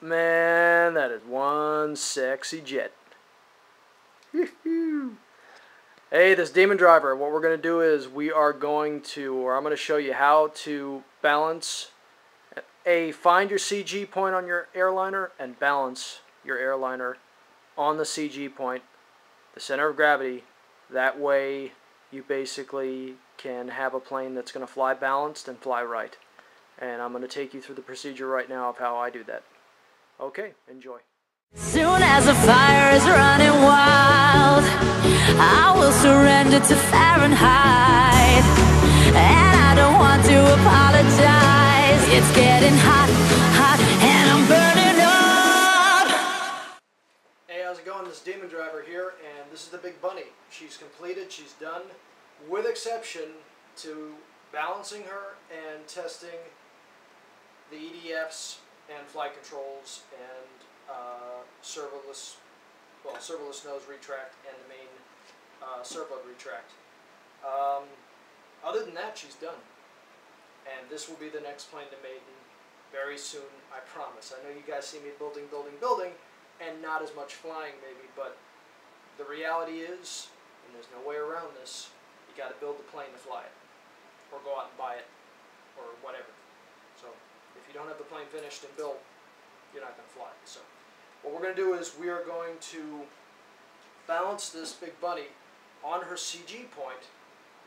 Man, that is one sexy jet. Hey, this DemonDriver, what we're going to do is I'm going to show you how to balance, find your CG point on your airliner and balance your airliner on the CG point, the center of gravity. That way you basically can have a plane that's going to fly balanced and fly right. And I'm going to take you through the procedure right now of how I do that. Okay, enjoy. Soon as the fire is running wild, I will surrender to Fahrenheit. And I don't want to apologize. It's getting hot, hot, and I'm burning up. Hey, how's it going? This is DemonDriver here, and this is the Big Bunny. She's completed, she's done, with exception to balancing her and testing the EDFs and flight controls and servoless nose retract and the main servo retract. Other than that, she's done. And this will be the next plane to maiden very soon, I promise. I know you guys see me building, and not as much flying maybe, but the reality is, and there's no way around this, you got to build the plane to fly it, or go out and buy it, or whatever. So if you don't have the plane finished and built, you're not going to fly it. So what we're going to do is we are going to balance this Big Bunny on her CG point,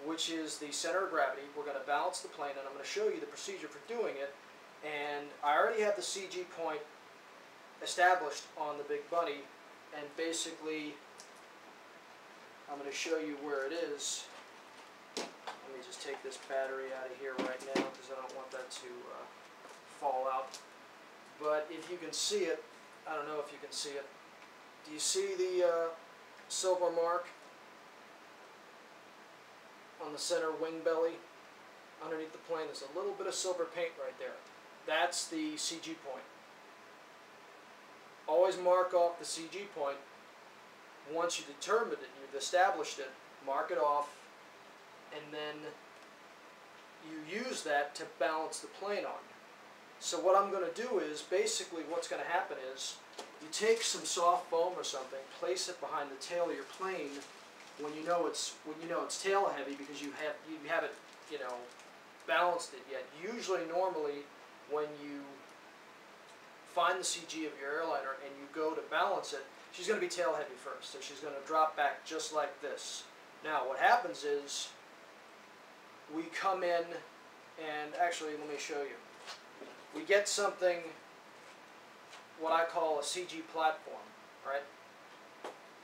which is the center of gravity. We're going to balance the plane, and I'm going to show you the procedure for doing it. And I already have the CG point established on the Big Bunny, and basically I'm going to show you where it is. Let me just take this battery out of here right now because I don't want that to fall out. But if you can see it, I don't know if you can see it. Do you see the silver mark on the center wing belly? Underneath the plane is a little bit of silver paint right there. That's the CG point. Always mark off the CG point. Once you determined it, you've established it, mark it off, and then you use that to balance the plane on. So what I'm going to do is, basically what's going to happen is, you take some soft foam or something, place it behind the tail of your plane when you know it's tail heavy, because you haven't balanced it yet. Usually, normally, when you find the CG of your airliner and you go to balance it, she's going to be tail heavy first, so she's going to drop back just like this. Now what happens is, we come in, and actually let me show you. We get something, what I call a CG platform, right?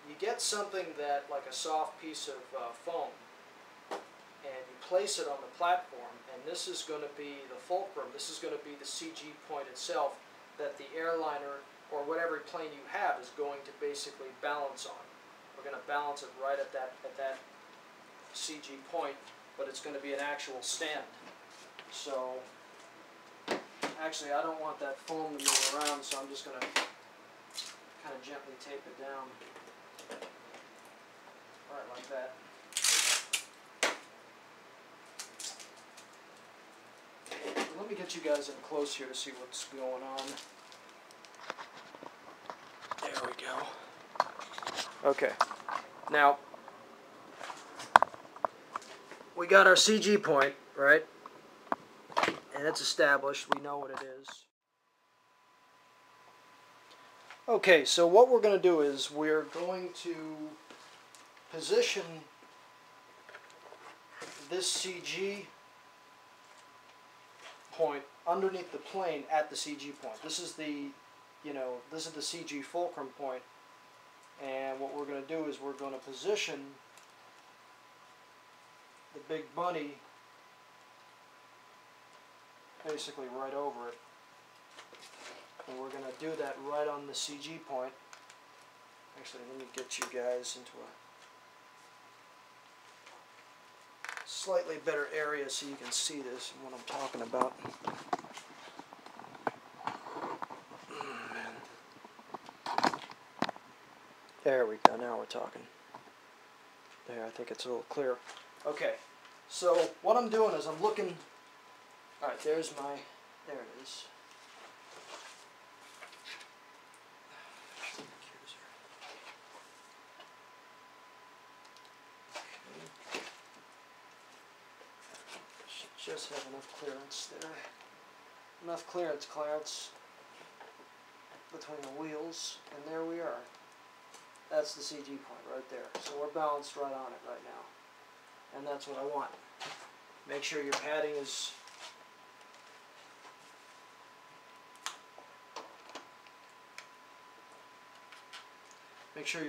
You get something that, like a soft piece of foam, and you place it on the platform, and this is going to be the fulcrum, this is going to be the CG point itself that the airliner, or whatever plane you have, is going to basically balance on. We're going to balance it right at that CG point, but it's going to be an actual stand. So actually, I don't want that foam to move around, so I'm just going to kind of gently tape it down. Right like that. Let me get you guys in close here to see what's going on. There we go. Okay. Now, we got our CG point, right? And it's established, we know what it is. Okay, so what we're going to do is we're going to position this CG point underneath the plane at the CG point. This is the, this is the CG fulcrum point, and what we're going to do is we're going to position the Big Bunny basically right over it, and we're going to do that right on the CG point. Actually, let me get you guys into a slightly better area so you can see this and what I'm talking about. There we go, now we're talking. There, I think it's a little clearer. Okay, so what I'm doing is I'm looking. Alright, there it is. Let's have enough clearance there. Enough clearance between the wheels, and there we are. That's the CG point right there. So we're balanced right on it right now. And that's what I want. Make sure your padding is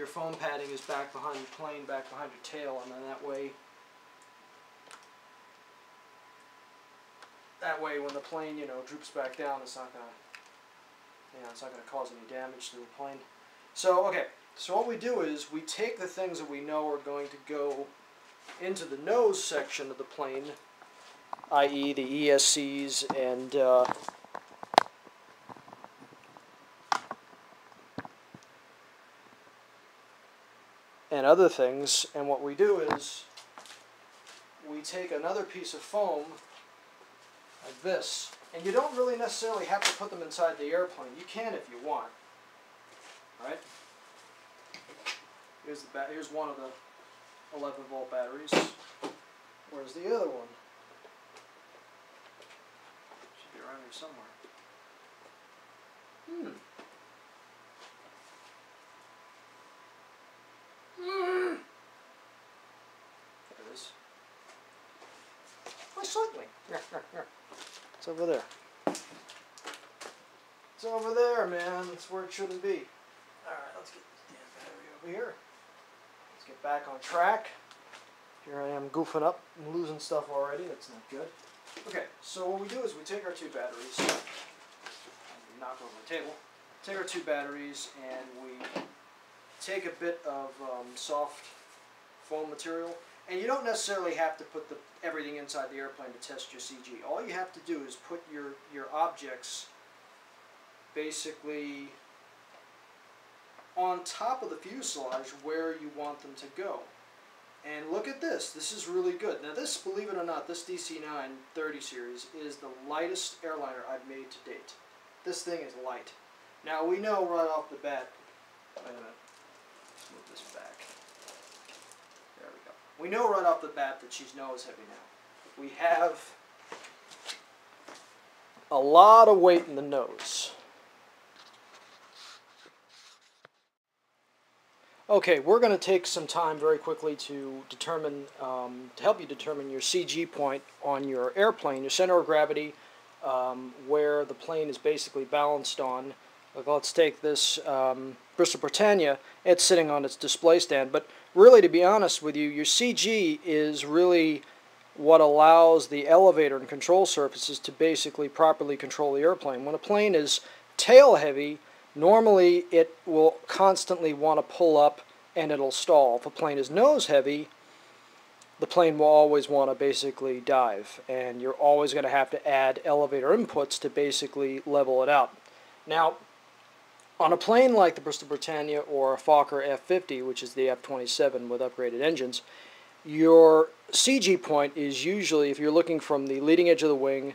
foam padding is back behind the plane, back behind your tail, and then that way when the plane, you know, droops back down, it's not gonna cause any damage to the plane. So okay, so what we do is we take the things that we know are going to go into the nose section of the plane, i.e. the ESCs and other things, and what we do is we take another piece of foam like this, and you don't really necessarily have to put them inside the airplane. You can if you want. Right? Here's one of the 11-volt batteries. Where's the other one? Should be around here somewhere. There it is. My cycling. It's over there. It's over there, man. It's where it shouldn't be. Alright, let's get this damn battery over here. Let's get back on track. Here I am goofing up and losing stuff already. That's not good. Okay, so what we do is we take our two batteries. Knock over the table. Take our two batteries and we take a bit of soft foam material. And you don't necessarily have to put everything inside the airplane to test your CG. All you have to do is put your objects basically on top of the fuselage where you want them to go. And look at this. This is really good. Now this, believe it or not, this DC-9-30 series is the lightest airliner I've made to date. This thing is light. Now we know right off the bat, wait a minute, let's move this back. There we go. We know right off the bat that she's nose heavy now. We have a lot of weight in the nose. Okay, we're going to take some time very quickly to determine, to help you determine your CG point on your airplane, your center of gravity, where the plane is basically balanced on. Let's take this Bristol Britannia. It's sitting on its display stand, but really, to be honest with you, your CG is really what allows the elevator and control surfaces to basically properly control the airplane. When a plane is tail heavy, normally it will constantly want to pull up and it'll stall. If a plane is nose heavy, the plane will always want to basically dive, and you're always going to have to add elevator inputs to basically level it out. Now, on a plane like the Bristol Britannia or a Fokker F-50, which is the F-27 with upgraded engines, your CG point is usually, if you're looking from the leading edge of the wing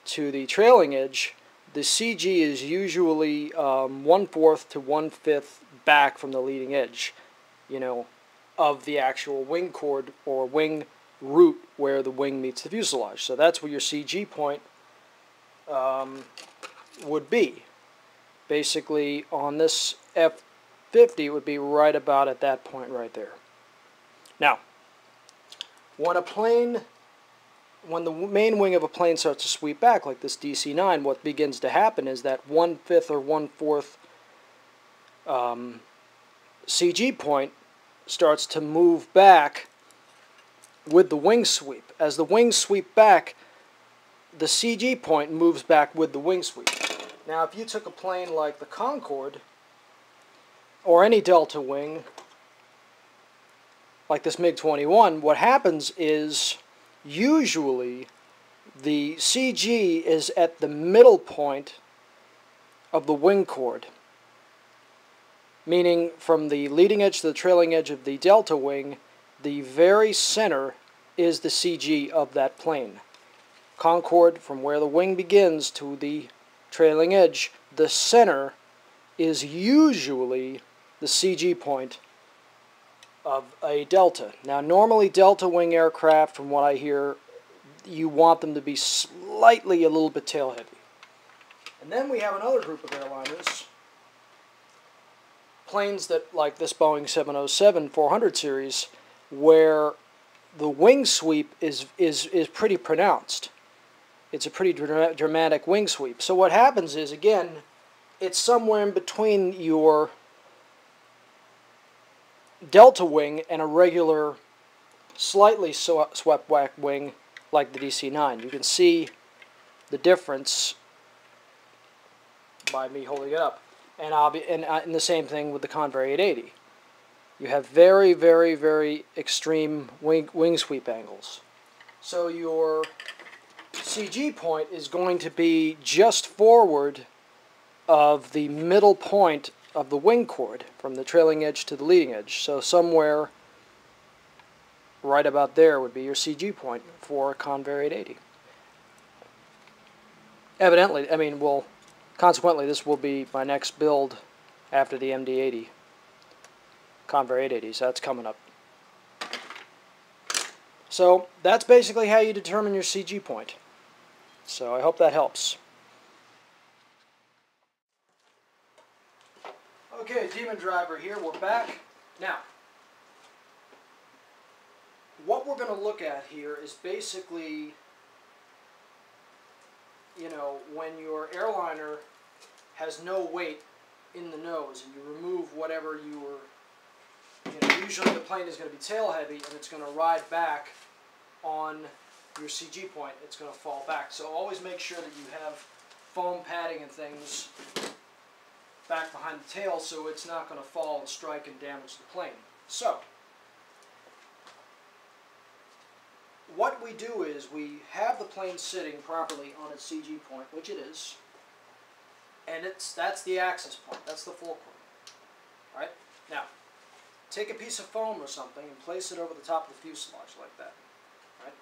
to the trailing edge, the CG is usually 1/4 to 1/5 back from the leading edge, you know, of the actual wing chord or wing root where the wing meets the fuselage. So that's where your CG point would be. Basically, on this F-50, it would be right about at that point right there. Now, when the main wing of a plane starts to sweep back, like this DC-9, what begins to happen is that 1/5 or 1/4 CG point starts to move back with the wing sweep. As the wings sweep back, the CG point moves back with the wing sweep. Now, if you took a plane like the Concorde, or any Delta wing, like this MiG-21, what happens is, usually, the CG is at the middle point of the wing chord, meaning from the leading edge to the trailing edge of the Delta wing, the very center is the CG of that plane. Concorde, from where the wing begins to the trailing edge, the center is usually the CG point of a Delta. Now, normally Delta wing aircraft, from what I hear, you want them to be slightly a little bit tail heavy. And then we have another group of airliners, planes that like this Boeing 707-400 series, where the wing sweep is pretty pronounced. It's a pretty dramatic wing sweep. So what happens is, again, it's somewhere in between your delta wing and a regular slightly swept back wing like the DC-9. You can see the difference by me holding it up. And the same thing with the Convair 880. You have very, very, very extreme wing sweep angles. So your CG point is going to be just forward of the middle point of the wing chord, from the trailing edge to the leading edge. So somewhere right about there would be your CG point for a Convair 880. Evidently, I mean, well, consequently, this will be my next build after the MD-80. Convair 880, so that's coming up. So that's basically how you determine your CG point. So I hope that helps. Okay, DemonDriver here, we're back. Now, what we're going to look at here is basically, you know, when your airliner has no weight in the nose and you remove whatever you were, usually the plane is going to be tail heavy and it's going to ride back on your CG point. It's going to fall back. So always make sure that you have foam padding and things back behind the tail so it's not going to fall and strike and damage the plane. So, what we do is we have the plane sitting properly on its CG point, which it is, and that's the axis point, that's the fulcrum. Right? Now, take a piece of foam or something and place it over the top of the fuselage like that. Right?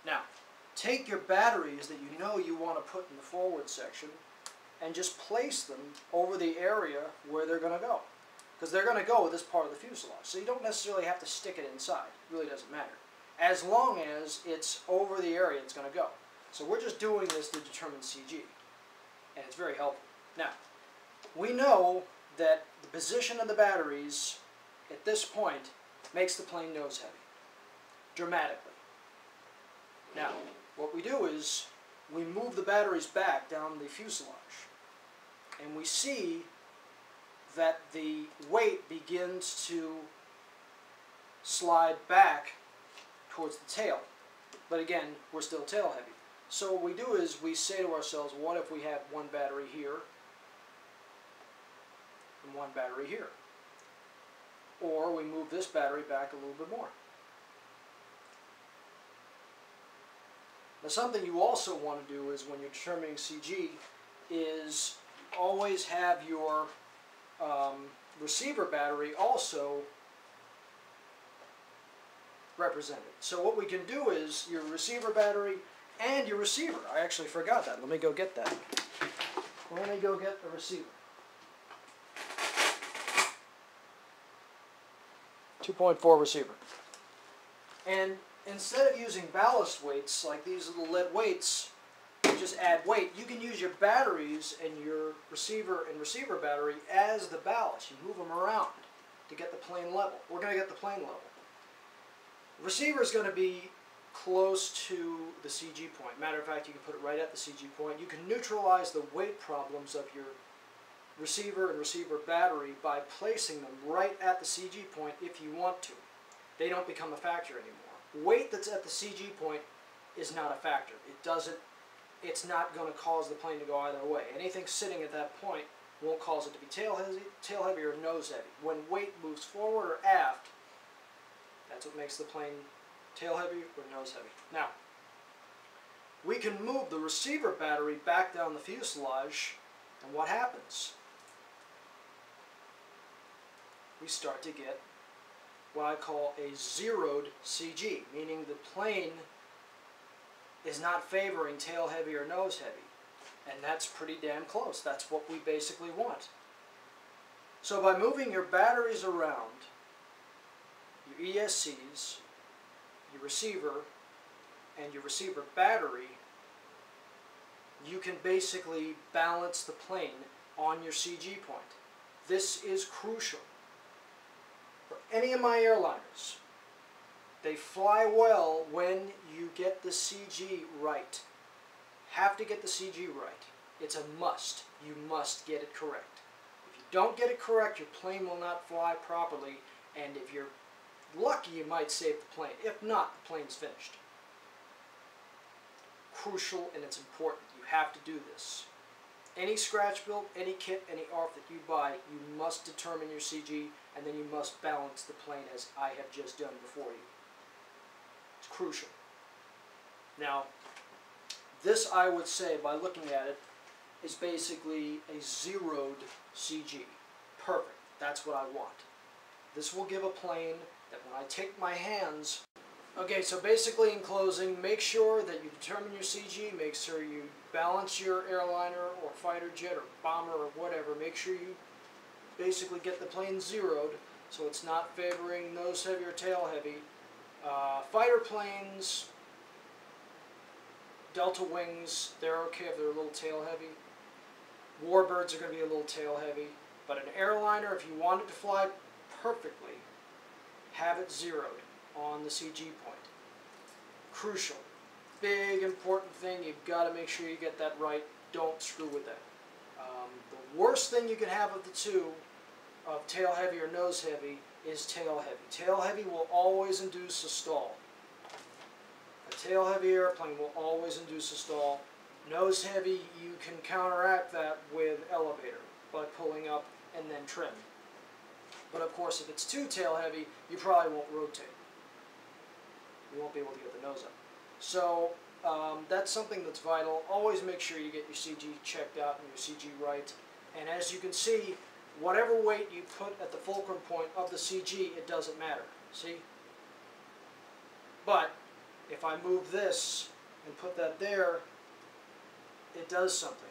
Now, take your batteries that you know you want to put in the forward section and just place them over the area where they're going to go. Because they're going to go with this part of the fuselage. So you don't necessarily have to stick it inside. It really doesn't matter. As long as it's over the area it's going to go. So we're just doing this to determine CG. And it's very helpful. Now, we know that the position of the batteries at this point makes the plane nose heavy. Dramatically. Now, what we do is we move the batteries back down the fuselage. And we see that the weight begins to slide back towards the tail. But again, we're still tail heavy. So what we do is we say to ourselves, what if we have one battery here and one battery here? Or we move this battery back a little bit more. Now, something you also want to do is when you're determining CG is always have your receiver battery also represented. So what we can do is your receiver battery and your receiver. I actually forgot that. Let me go get that. Let me go get the receiver. 2.4 receiver. And instead of using ballast weights like these little lead weights, just add weight, you can use your batteries and your receiver and receiver battery as the ballast. You move them around to get the plane level. We're going to get the plane level. The receiver is going to be close to the CG point. Matter of fact, you can put it right at the CG point. You can neutralize the weight problems of your receiver and receiver battery by placing them right at the CG point if you want to. They don't become a factor anymore. Weight that's at the CG point is not a factor. It's not going to cause the plane to go either way. Anything sitting at that point won't cause it to be tail heavy or nose heavy. When weight moves forward or aft, that's what makes the plane tail heavy or nose heavy. Now, we can move the receiver battery back down the fuselage, and what happens? We start to get what I call a zeroed CG, meaning the plane is not favoring tail heavy or nose heavy. And that's pretty damn close. That's what we basically want. So by moving your batteries around, your ESCs, your receiver, and your receiver battery, you can basically balance the plane on your CG point. This is crucial. For any of my airliners, they fly well when you get the CG right. Have to get the CG right. It's a must. You must get it correct. If you don't get it correct, your plane will not fly properly, and if you're lucky, you might save the plane. If not, the plane's finished. Crucial, and it's important. You have to do this. Any scratch build, any kit, any ARF that you buy, you must determine your CG, and then you must balance the plane as I have just done before you. It's crucial. Now, this I would say, by looking at it, is basically a zeroed CG. Perfect. That's what I want. This will give a plane that when I take my hands... Okay, so basically in closing, make sure that you determine your CG, make sure you balance your airliner or fighter jet or bomber or whatever. Make sure you basically get the plane zeroed so it's not favoring nose heavy or tail heavy. Fighter planes, Delta wings, they're okay if they're a little tail heavy. Warbirds are going to be a little tail heavy. But an airliner, if you want it to fly perfectly, have it zeroed on the CG point. Crucial. Big important thing. You've got to make sure you get that right. Don't screw with that. The worst thing you can have of the two, of tail heavy or nose heavy, is tail heavy. Tail heavy will always induce a stall. A tail heavy airplane will always induce a stall. Nose heavy, you can counteract that with elevator by pulling up and then trim. But of course, if it's too tail heavy, you probably won't rotate. You won't be able to get the nose up. So that's something that's vital. Always make sure you get your CG checked out and your CG right. And as you can see, whatever weight you put at the fulcrum point of the CG, it doesn't matter. See? But if I move this and put that there, it does something.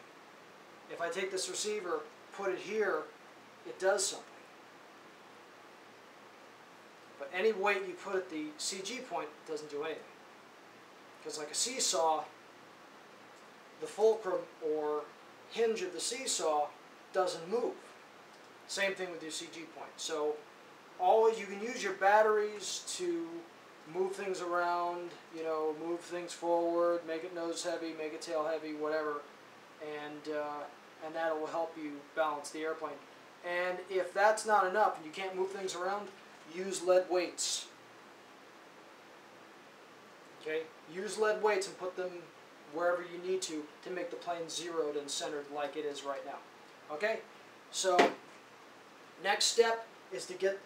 If I take this receiver, put it here, it does something. But any weight you put at the CG point doesn't do anything. Because like a seesaw, the fulcrum or hinge of the seesaw doesn't move. Same thing with your CG point. So always you can use your batteries to move things around, you know, move things forward, make it nose heavy, make it tail heavy, whatever, and that will help you balance the airplane. And if that's not enough and you can't move things around, use lead weights. Okay? Use lead weights and put them wherever you need to make the plane zeroed and centered like it is right now. Okay? So, next step is to get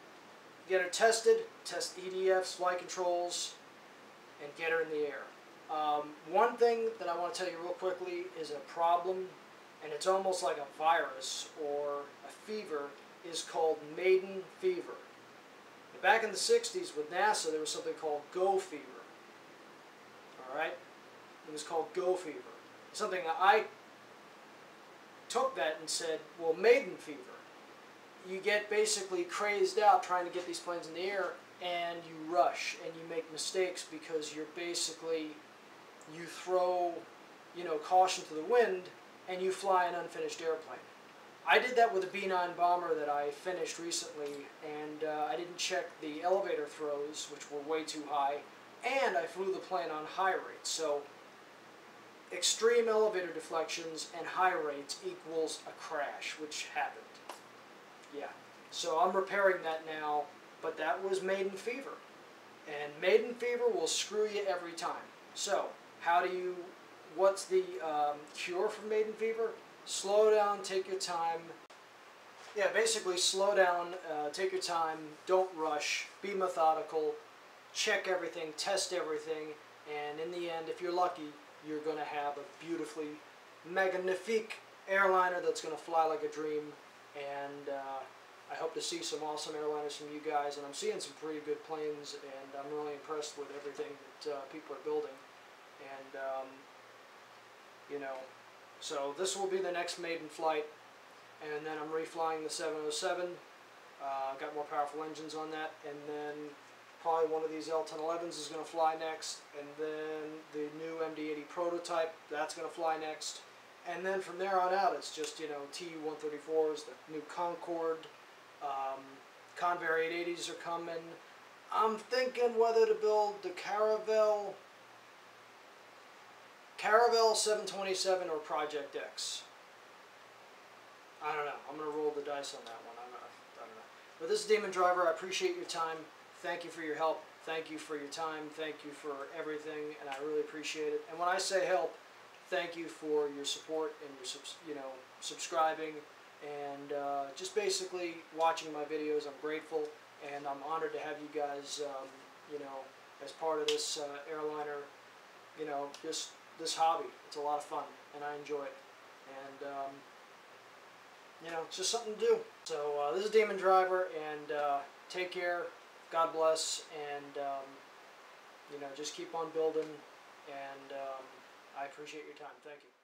her tested, test EDFs, flight controls, and get her in the air. One thing that I want to tell you real quickly is a problem, and it's almost like a virus or a fever, is called maiden fever. Back in the 60s with NASA, there was something called Go fever. Alright? It was called Go fever. Something I took that and said, well, maiden fever. You get basically crazed out trying to get these planes in the air, and you rush, and you make mistakes because you're basically, you throw, you know, caution to the wind, and you fly an unfinished airplane. I did that with a B-9 bomber that I finished recently, and I didn't check the elevator throws, which were way too high, and I flew the plane on high rates. So extreme elevator deflections and high rates equals a crash, which happened. Yeah, so I'm repairing that now, but that was maiden fever. And maiden fever will screw you every time. So, what's the cure for maiden fever? Slow down, take your time. Yeah, basically slow down, take your time, don't rush, be methodical, check everything, test everything, and in the end, if you're lucky, you're going to have a beautifully magnifique airliner that's going to fly like a dream. And I hope to see some awesome airliners from you guys, and I'm seeing some pretty good planes, and I'm really impressed with everything that people are building. And you know, so this will be the next maiden flight, and then I'm reflying the 707. Got more powerful engines on that, and then Probably one of these L1011s is going to fly next, and then the new MD-80 prototype, that's going to fly next. And then from there on out, it's just, you know, Tu-134s, the new Concorde, Convair 880s are coming. I'm thinking whether to build the Caravelle 727 or Project X. I don't know. I'm going to roll the dice on that one. I don't know. But this is DemonDriver. I appreciate your time. Thank you for your help. Thank you for your time. Thank you for everything, and I really appreciate it. And when I say help, thank you for your support and your subscribing and just basically watching my videos. I'm grateful, and I'm honored to have you guys, as part of this airliner, this hobby. It's a lot of fun, and I enjoy it. And it's just something to do. So this is DemonDriver, and take care. God bless, and just keep on building, and I appreciate your time. Thank you.